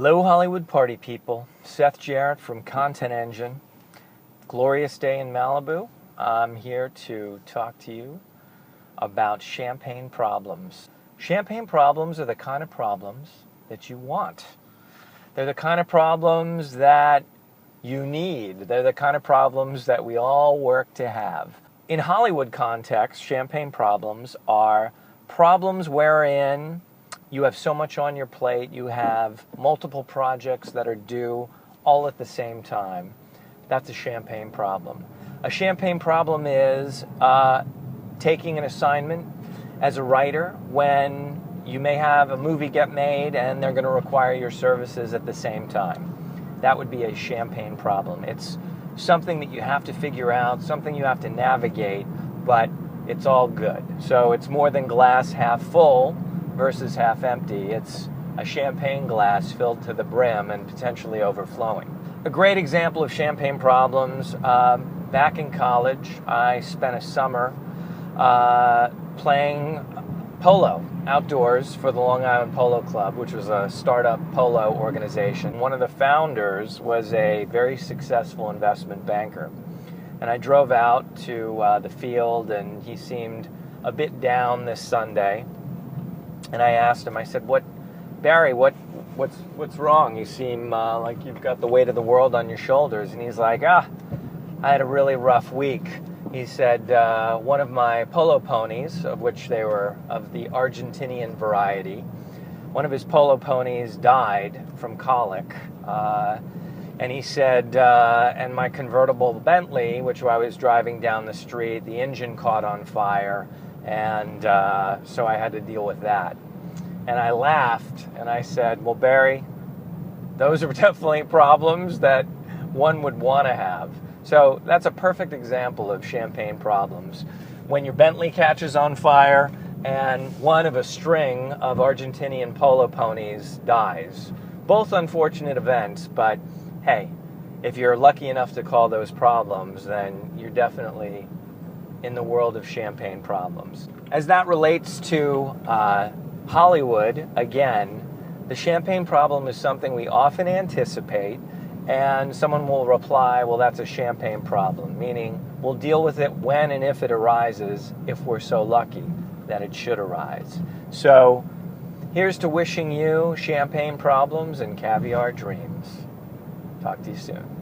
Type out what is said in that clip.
Hello, Hollywood party people. Seth Jarrett from Content Engine. Glorious day in Malibu. I'm here to talk to you about champagne problems. Champagne problems are the kind of problems that you want. They're the kind of problems that you need. They're the kind of problems that we all work to have. In Hollywood context, champagne problems are problems wherein you have so much on your plate, you have multiple projects that are due all at the same time. That's a champagne problem. A champagne problem is taking an assignment as a writer when you may have a movie get made and they're going to require your services at the same time. That would be a champagne problem. It's something that you have to figure out, something you have to navigate, but it's all good. So it's more than glass half full versus half empty. It's a champagne glass filled to the brim and potentially overflowing. A great example of champagne problems, back in college, I spent a summer playing polo outdoors for the Long Island Polo Club, which was a startup polo organization. One of the founders was a very successful investment banker. And I drove out to the field, and he seemed a bit down this Sunday. And I asked him, I said, Barry, what's wrong? You seem like you've got the weight of the world on your shoulders. And he's like, I had a really rough week. He said, one of my polo ponies, of which they were of the Argentinian variety, one of his polo ponies died from colic. And he said, and my convertible Bentley, which I was driving down the street, the engine caught on fire, and so I had to deal with that. And I laughed, and I said, well, Barry, those are definitely problems that one would want to have. So that's a perfect example of champagne problems. When your Bentley catches on fire and one of a string of Argentinian polo ponies dies. Both unfortunate events, but hey, if you're lucky enough to call those problems, then you're definitely in the world of champagne problems. As that relates to Hollywood, again, the champagne problem is something we often anticipate, and someone will reply, well, that's a champagne problem, meaning we'll deal with it when and if it arises, if we're so lucky that it should arise. So here's to wishing you champagne problems and caviar dreams. Talk to you soon.